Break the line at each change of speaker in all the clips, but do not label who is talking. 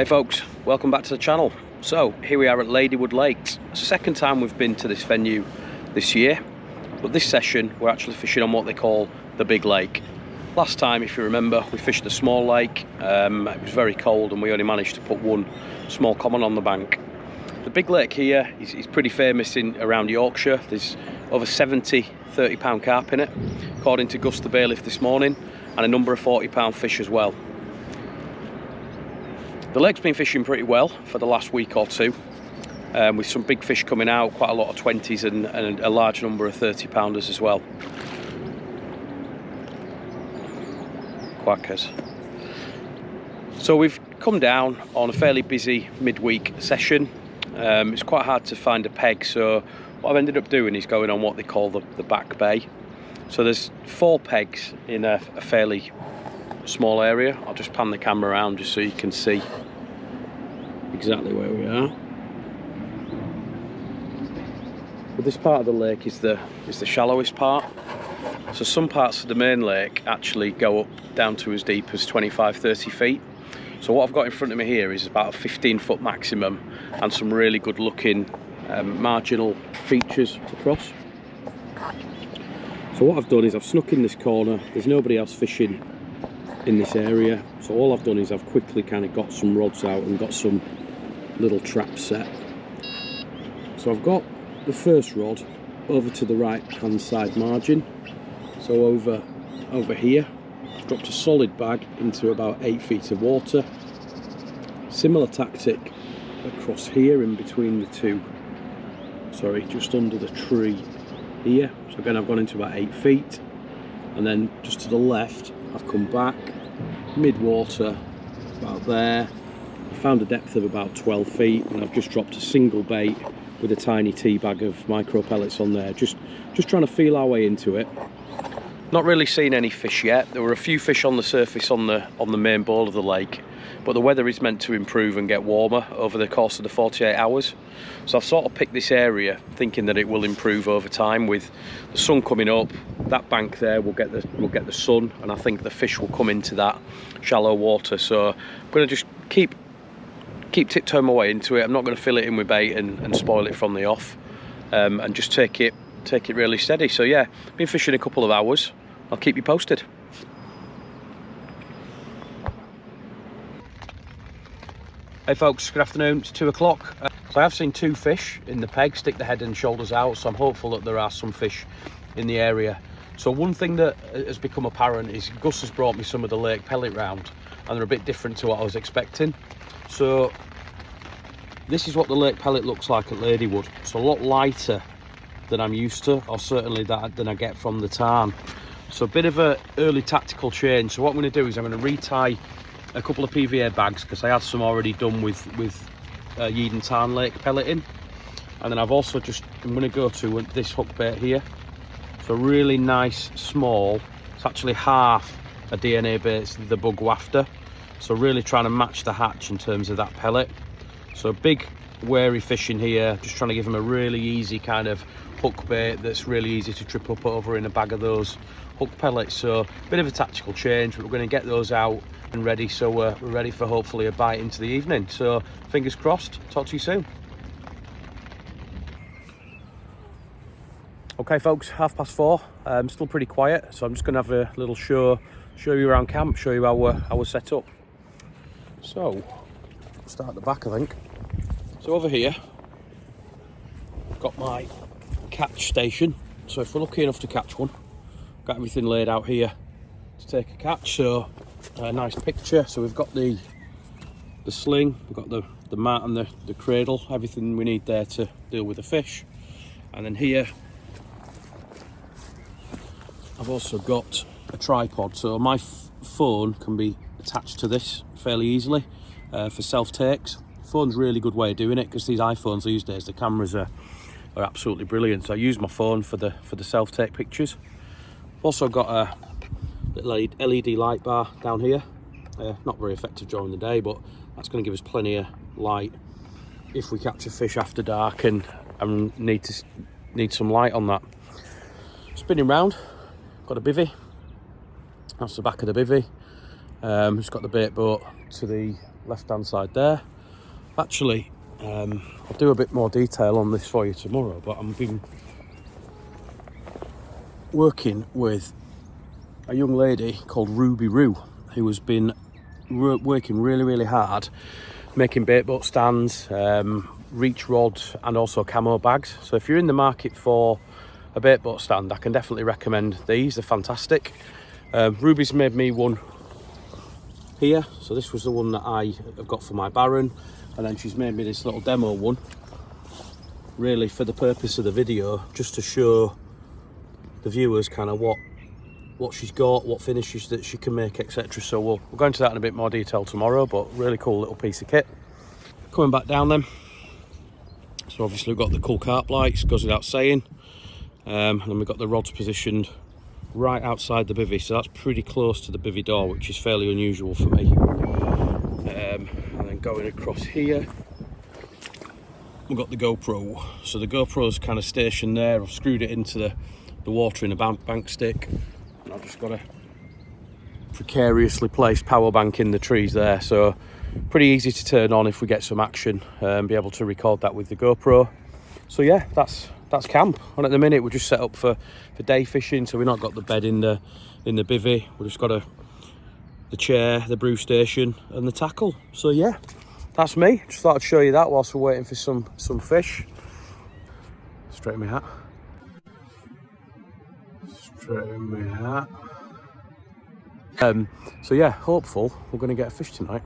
Hey folks, welcome back to the channel. So here we are at Ladywood Lakes. It's the second time we've been to this venue this year, but this session we're actually fishing on what they call the big lake. Last time, if you remember, we fished the small lake. It was very cold and we only managed to put one small common on the bank. The big lake here is pretty famous around Yorkshire. There's over 70 30-pound carp in it, according to Gus the bailiff this morning, and a number of 40-pound fish as well. The lake's been fishing pretty well for the last week or two, with some big fish coming out, quite a lot of 20s and a large number of 30-pounders as well. Quackers. So we've come down on a fairly busy midweek session. It's quite hard to find a peg, so what I've ended up doing is going on what they call the back bay. So there's 4 pegs in a fairly small area. I'll just pan the camera around just so you can see exactly where we are. But this part of the lake is the shallowest part. So some parts of the main lake actually go up down to as deep as 25-30 feet. So what I've got in front of me here is about a 15-foot maximum and some really good looking marginal features to cross. So what I've done is I've snuck in this corner. There's nobody else fishing in this area, so all I've done is I've quickly kind of got some rods out and got some little traps set. So I've got the first rod over to the right hand side margin, so over here I've dropped a solid bag into about 8 feet of water. Similar tactic across here in between the two, sorry, just under the tree here. So again, I've gone into about 8 feet, and then just to the left I've come back mid-water about there. I found a depth of about 12 feet and I've just dropped a single bait with a tiny tea bag of micro pellets on there, just trying to feel our way into it. Not really seen any fish yet. There were a few fish on the surface on the main bowl of the lake, but the weather is meant to improve and get warmer over the course of the 48 hours. So I've sort of picked this area thinking that it will improve over time with the sun coming up. That bank there will get the sun, and I think the fish will come into that shallow water. So I'm going to just keep tiptoeing my way into it. I'm not going to fill it in with bait and spoil it from the off, and just take it really steady. So yeah, been fishing a couple of hours. I'll keep you posted. Hey folks, good afternoon. It's 2 o'clock. So I have seen 2 fish in the peg stick the head and shoulders out, so I'm hopeful that there are some fish in the area. So one thing that has become apparent is Gus has brought me some of the lake pellet round, and they're a bit different to what I was expecting. So this is what the lake pellet looks like at Ladywood. It's a lot lighter than I'm used to, or certainly than I get from the tarn. So a bit of a early tactical change. So what I'm going to do is I'm going to retie a couple of PVA bags, because I had some already done with Yead and Tarn lake pelleting, and then I've also I'm going to go to this hook bait here. So really nice small, it's actually half a DNA bait, the bug wafter. So really trying to match the hatch in terms of that pellet. So big wary fish in here, just trying to give them a really easy kind of hook bait that's really easy to trip up over in a bag of those hook pellets. So a bit of a tactical change, but we're going to get those out and ready, so we're ready for hopefully a bite into the evening. So fingers crossed. Talk to you soon. Okay folks, 4:30. Still pretty quiet, so I'm just going to have a little show you around camp, show you how we're set up. So start at the back, I think. So over here I've got my catch station, so if we're lucky enough to catch one, got everything laid out here to take a catch. So a nice picture. So we've got the sling, we've got the mat and the cradle, everything we need there to deal with the fish. And then here I've also got a tripod, so my phone can be attached to this fairly easily for self-takes. Phone's a really good way of doing it, because these iPhones these days, the cameras are absolutely brilliant. So I use my phone for the self-take pictures. Also got a little LED light bar down here. Not very effective during the day, but that's going to give us plenty of light if we catch a fish after dark and need some light on that. Spinning round, got a bivvy. That's the back of the bivvy. Just got the bait boat to the left hand side there. Actually, I'll do a bit more detail on this for you tomorrow, but I've been working with a young lady called Ruby Roo, who has been working really hard making bait boat stands, reach rods and also camo bags. So if you're in the market for a bait boat stand, I can definitely recommend these. They're fantastic. Ruby's made me one here, so this was the one that I have got for my Baron, and then she's made me this little demo one, really for the purpose of the video, just to show the viewers kind of what she's got, what finishes that she can make, etc. So we'll go into that in a bit more detail tomorrow, but really cool little piece of kit. Coming back down then, so obviously we've got the cool carp lights, goes without saying, and then we've got the rods positioned right outside the bivvy, so that's pretty close to the bivvy door, which is fairly unusual for me. And then going across here, we've got the GoPro. So the GoPro's kind of stationed there. I've screwed it into the water in a bank stick, and I've just got a precariously placed power bank in the trees there, so pretty easy to turn on if we get some action and be able to record that with the GoPro. So yeah, that's camp. And at the minute we're just set up for day fishing, so we've not got the bed in the bivvy. We've just got the chair, the brew station and the tackle. So yeah, that's me. Just thought I'd show you that whilst we're waiting for some fish. Straight in my hat. Straight in my hat. So yeah, hopeful we're going to get a fish tonight.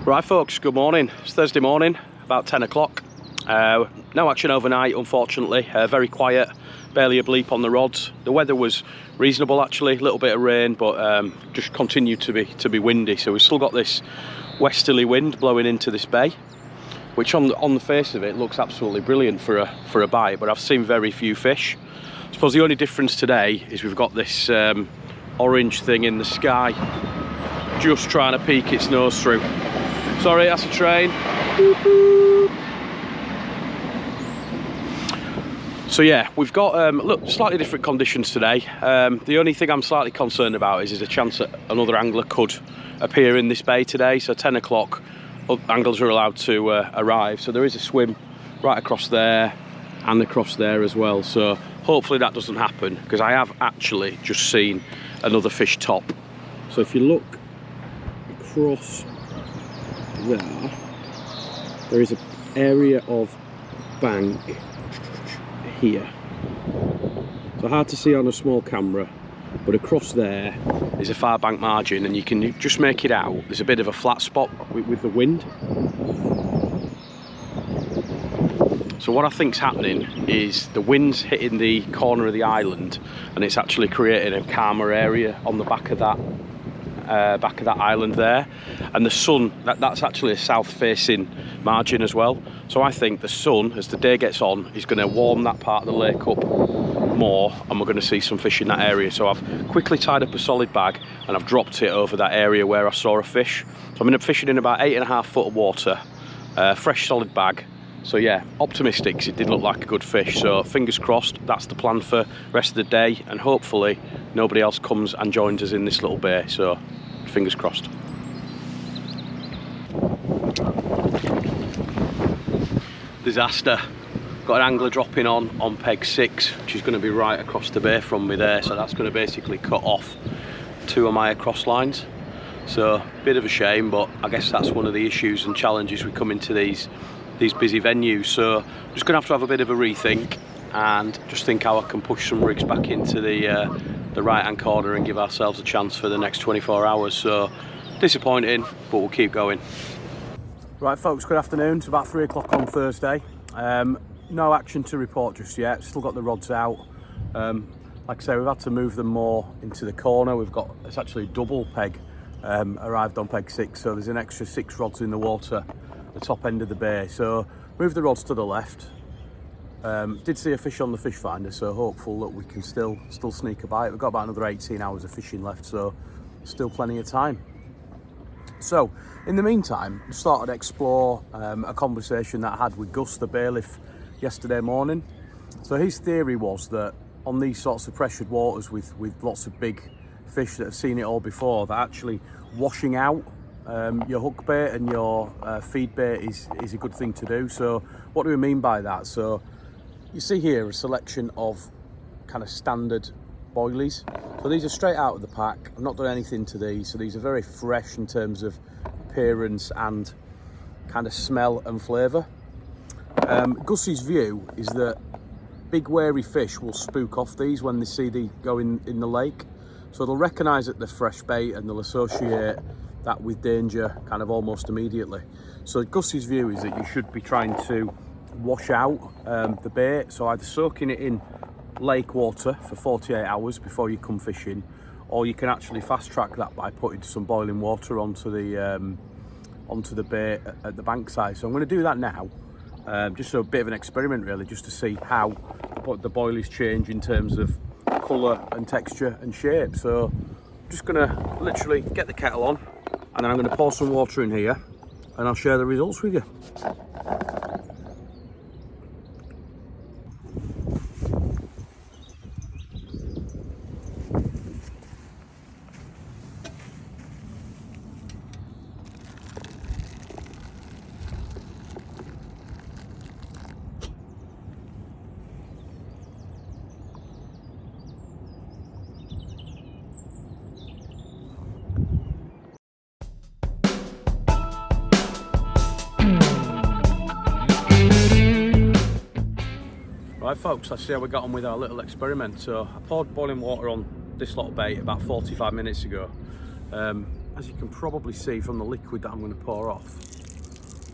Right folks, good morning. It's Thursday morning, about 10 o'clock. No action overnight, unfortunately. Very quiet, barely a bleep on the rods. The weather was reasonable actually, a little bit of rain, but just continued to be windy. So we've still got this westerly wind blowing into this bay, which on the face of it looks absolutely brilliant for a bite, but I've seen very few fish. I suppose the only difference today is we've got this orange thing in the sky, just trying to peek its nose through. Sorry, that's a train. So yeah, we've got look, slightly different conditions today. The only thing I'm slightly concerned about is there's a chance that another angler could appear in this bay today. So 10 o'clock, anglers are allowed to arrive. So there is a swim right across there and across there as well. So hopefully that doesn't happen, because I have actually just seen another fish top. So if you look across there is an area of bank here, so hard to see on a small camera, but across there is a far bank margin and you can just make it out. There's a bit of a flat spot with the wind. So what I think's happening is the wind's hitting the corner of the island and it's actually creating a calmer area on the back of that island there, and the sun, that's actually a south facing margin as well. So I think the sun, as the day gets on, is going to warm that part of the lake up more, and we're going to see some fish in that area. So I've quickly tied up a solid bag and I've dropped it over that area where I saw a fish. So I'm fishing in about 8.5 foot of water, fresh solid bag. So yeah, optimistic, 'cause it did look like a good fish. So fingers crossed, that's the plan for the rest of the day, and hopefully nobody else comes and joins us in this little bay. So fingers crossed. Disaster. Got an angler dropping on peg 6, which is going to be right across the bay from me there. So that's going to basically cut off 2 of my across lines. So a bit of a shame, but I guess that's one of the issues and challenges we come into these busy venues. So I'm just going to have a bit of a rethink and just think how I can push some rigs back into the right hand corner and give ourselves a chance for the next 24 hours. So disappointing, but we'll keep going. Right folks, good afternoon. It's about 3 o'clock on Thursday. No action to report just yet, still got the rods out. Like I say, we've had to move them more into the corner. It's actually double peg arrived on peg 6, so there's an extra 6 rods in the water at the top end of the bay. So move the rods to the left. Did see a fish on the fish finder, so hopeful that we can still sneak a bite. We've got about another 18 hours of fishing left, so still plenty of time. So in the meantime, I started to explore a conversation that I had with Gus, the bailiff, yesterday morning. So his theory was that on these sorts of pressured waters with lots of big fish that have seen it all before, that actually washing out your hook bait and your feed bait is a good thing to do. So what do we mean by that? So you see here a selection of kind of standard boilies. So these are straight out of the pack. I've not done anything to these, so these are very fresh in terms of appearance and kind of smell and flavour. Gussie's view is that big wary fish will spook off these when they see they go in the lake. So they'll recognise that they're fresh bait and they'll associate that with danger kind of almost immediately. So Gussie's view is that you should be trying to wash out the bait, so either soaking it in lake water for 48 hours before you come fishing, or you can actually fast track that by putting some boiling water onto the bait at the bankside. So I'm going to do that now, just a bit of an experiment really, just to see how the boilies change in terms of colour and texture and shape. So I'm just going to literally get the kettle on, and then I'm going to pour some water in here and I'll share the results with you. Right folks, let's see how we got on with our little experiment. So I poured boiling water on this lot of bait about 45 minutes ago. As you can probably see from the liquid that I'm going to pour off,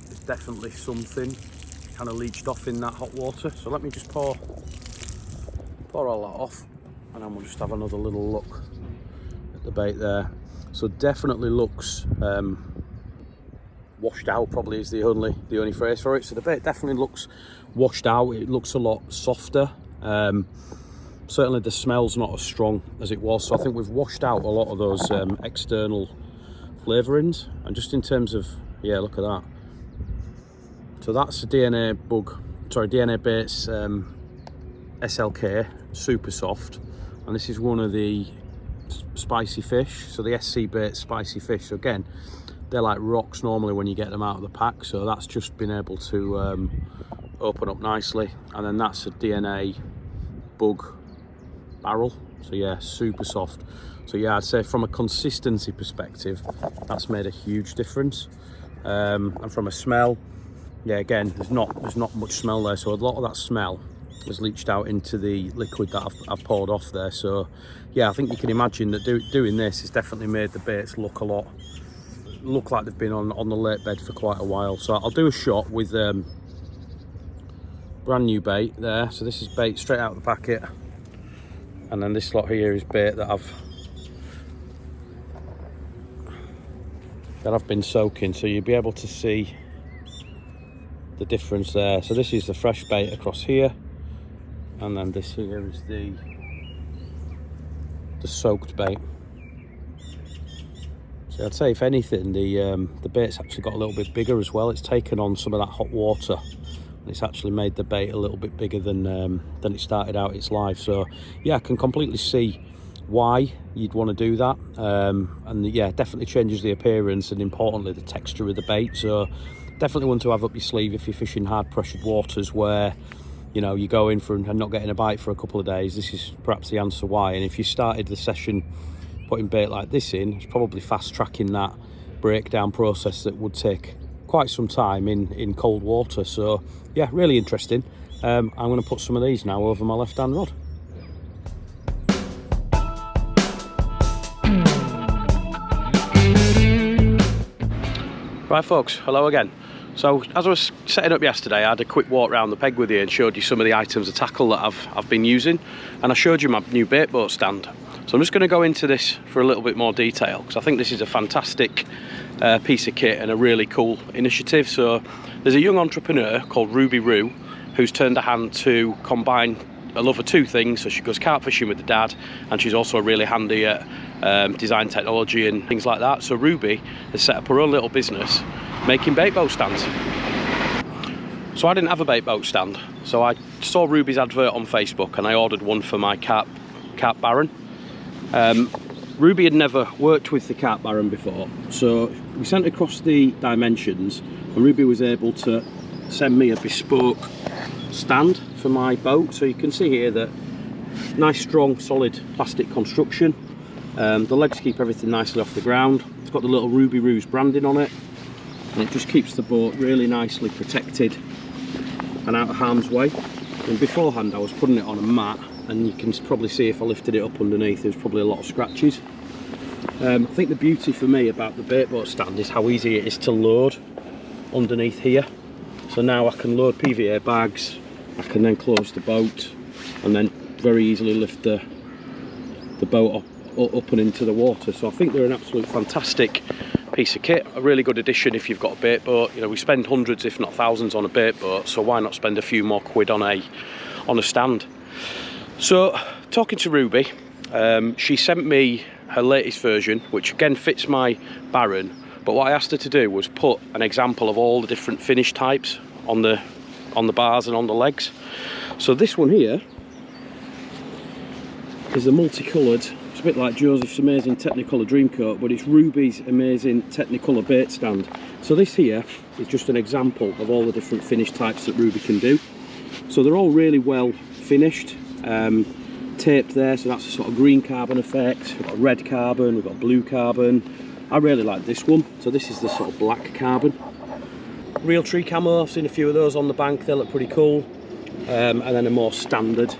there's definitely something kind of leached off in that hot water. So let me just pour all that off, and then we'll just have another little look at the bait there. So definitely looks washed out, probably is the only phrase for it. So the bait definitely looks washed out. It looks a lot softer. Certainly the smell's not as strong as it was. So I think we've washed out a lot of those external flavourings. And just in terms of, yeah, look at that. So that's a DNA baits SLK, super soft. And this is one of the spicy fish. So the SC bait spicy fish. So again, they're like rocks normally when you get them out of the pack. So that's just been able to open up nicely. And then that's a DNA bug barrel. So yeah, super soft. So yeah, I'd say from a consistency perspective, that's made a huge difference. And from a smell, yeah, again, there's not much smell there. So a lot of that smell has leached out into the liquid that I've poured off there. So yeah, I think you can imagine that doing this has definitely made the baits look like they've been on the lake bed for quite a while. So I'll do a shot with brand new bait there. So this is bait straight out of the packet, and then this lot here is bait that I've been soaking. So you'll be able to see the difference there. So this is the fresh bait across here, and then this here is the soaked bait. So I'd say if anything, the bait's actually got a little bit bigger as well. It's taken on some of that hot water, and it's actually made the bait a little bit bigger than it started out its life. So yeah, I can completely see why you'd want to do that. And yeah, definitely changes the appearance and importantly the texture of the bait. So definitely one to have up your sleeve if you're fishing hard pressured waters where, you know, you go in for and not getting a bite for a couple of days. This is perhaps the answer why. And if you started the session putting bait like this in, it's probably fast tracking that breakdown process that would take quite some time in cold water. So yeah, really interesting. I'm going to put some of these now over my left hand rod. Right folks, hello again. So as I was setting up yesterday, I had a quick walk around the peg with you and showed you some of the items of tackle that I've been using, and I showed you my new bait boat stand. So I'm just going to go into this for a little bit more detail because I think this is a fantastic piece of kit and a really cool initiative. So there's a young entrepreneur called Ruby Roo who's turned a hand to combine a love of two things. So she goes carp fishing with the dad, and she's also really handy at design technology and things like that. So Ruby has set up her own little business making bait boat stands. So I didn't have a bait boat stand, so I saw Ruby's advert on Facebook and I ordered one for my carp baron. Ruby had never worked with the carp baron before, so we sent across the dimensions and Ruby was able to send me a bespoke stand for my boat. So you can see here that nice strong solid plastic construction. The legs keep everything nicely off the ground. It's got the little Ruby Ruse branding on it, and it just keeps the boat really nicely protected and out of harm's way. And beforehand I was putting it on a mat, and you can probably see if I lifted it up underneath there's probably a lot of scratches. I think the beauty for me about the bait boat stand is how easy it is to load underneath here. So now I can load PVA bags, I can then close the boat and then very easily lift the boat up and into the water. So I think they're an absolute fantastic piece of kit, a really good addition if you've got a bait boat. You know, we spend hundreds if not thousands on a bait boat, so why not spend a few more quid on a stand. So talking to Ruby, she sent me her latest version, which again fits my Baron, but what I asked her to do was put an example of all the different finish types on the bars and on the legs. So this one here is the multicoloured, it's a bit like Joseph's amazing Technicolor Dreamcoat, but it's Ruby's amazing Technicolor bait stand. So this here is just an example of all the different finish types that Ruby can do. So they're all really well finished, taped there, so that's a sort of green carbon effect. We've got red carbon, we've got blue carbon. I really like this one, so this is the sort of black carbon. Real tree camo, I've seen a few of those on the bank, they look pretty cool. And then a more standard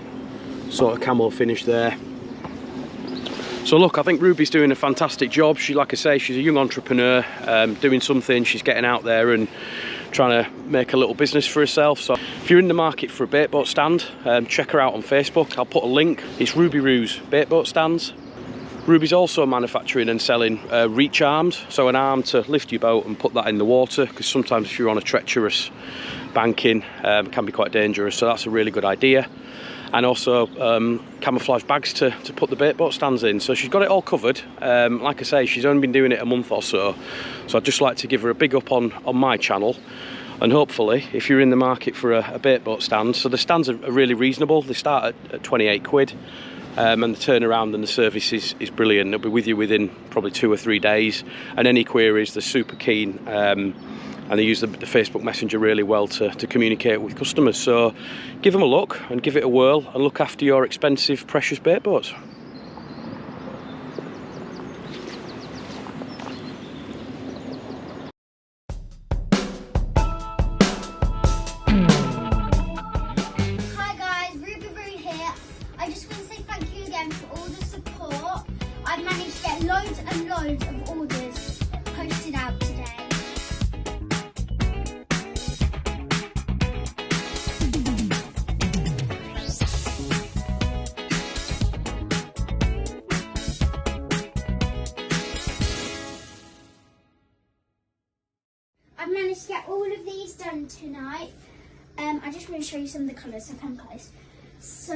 sort of camo finish there. So look, I think Ruby's doing a fantastic job. She, like I say, she's a young entrepreneur, doing something. She's getting out there and trying to make a little business for herself. So if you're in the market for a bait boat stand, check her out on Facebook. I'll put a link. It's Ruby Ruse bait boat stands. Ruby's also manufacturing and selling reach arms, so an arm to lift your boat and put that in the water, because sometimes if you're on a treacherous banking, it can be quite dangerous, so that's a really good idea. And also camouflage bags to put the bait boat stands in. So she's got it all covered. Like I say, she's only been doing it a month or so, so I'd just like to give her a big up on my channel. And hopefully, if you're in the market for a bait boat stand, so the stands are really reasonable. They start at 28 quid. And the turnaround and the service is brilliant. They'll be with you within probably 2 or 3 days. And any queries, they're super keen. And they use the Facebook Messenger really well to communicate with customers. So give them a look and give it a whirl and look after your expensive, precious bait boats.
Hi guys, Ruby Roo here. I just want to say thank you again for all the support. I've managed to get loads and loads of orders posted out today. I've managed to get all of these done tonight. I just want to show you some of the colours, so come close. So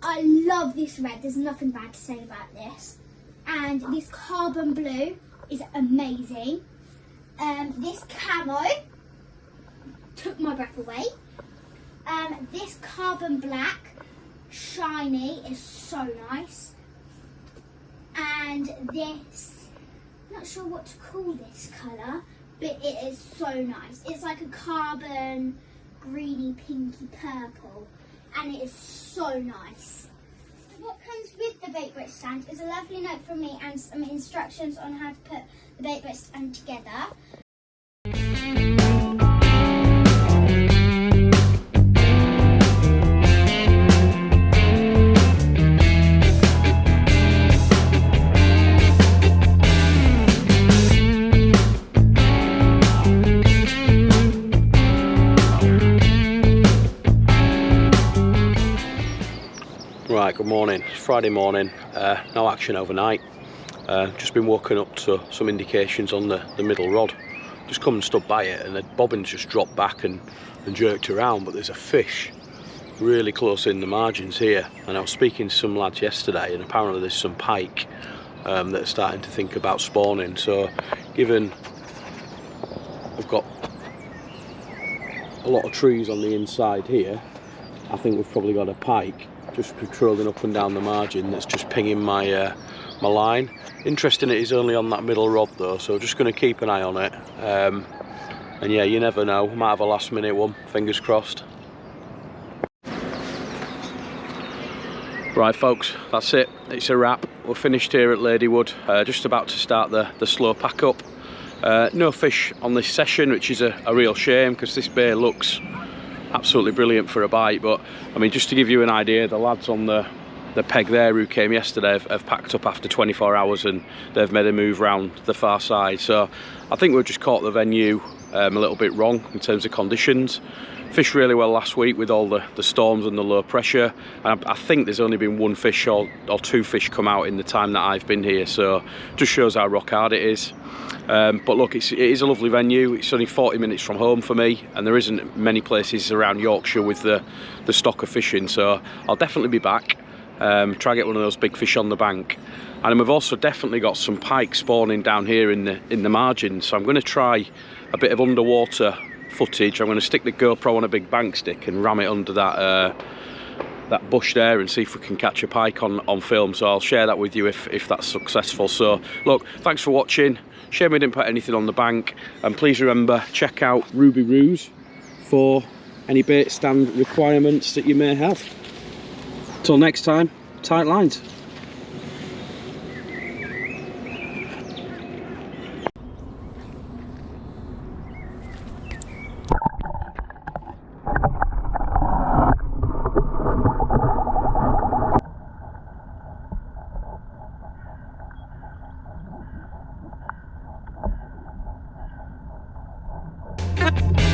I love this red, there's nothing bad to say about this. And this carbon blue is amazing. This camo took my breath away. This carbon black, shiny, is so nice. And this, not sure what to call this colour, but it is so nice. It's like a carbon, greeny, pinky purple, and it is so nice. What comes with the bait boat stand is a lovely note from me and some instructions on how to put the bait boat stand together.
Right, good morning. It's Friday morning, no action overnight. Just been woken up to some indications on the middle rod. Just come and stood by it and the bobbin's just dropped back and jerked around, but there's a fish really close in the margins here. And I was speaking to some lads yesterday and apparently there's some pike that are starting to think about spawning. So given I've got a lot of trees on the inside here, I think we've probably got a pike just patrolling up and down the margin that's just pinging my my line. Interesting, it is only on that middle rod though, so just going to keep an eye on it. And yeah, you never know, might have a last minute one, fingers crossed. Right folks, that's it, it's a wrap. We're finished here at Ladywood, just about to start the slow pack up. No fish on this session, which is a real shame, because this bay looks absolutely brilliant for a bite. But I mean, just to give you an idea, the lads on the peg there who came yesterday have packed up after 24 hours and they've made a move round the far side. So I think we've just caught the venue a little bit wrong in terms of conditions. Fished really well last week with all the storms and the low pressure, and I think there's only been one fish or two fish come out in the time that I've been here, so just shows how rock hard it is. But look, it is a lovely venue. It's only 40 minutes from home for me, and there isn't many places around Yorkshire with the stock of fishing, so I'll definitely be back. Try get one of those big fish on the bank. And we've also definitely got some pike spawning down here in the margin, so I'm going to try a bit of underwater footage. I'm going to stick the GoPro on a big bank stick and ram it under that bush there and see if we can catch a pike on film. So I'll share that with you if that's successful. So look, thanks for watching. Shame we didn't put anything on the bank, and please remember, check out Ruby Ruse for any bait stand requirements that you may have. Till next time, tight lines.
Carp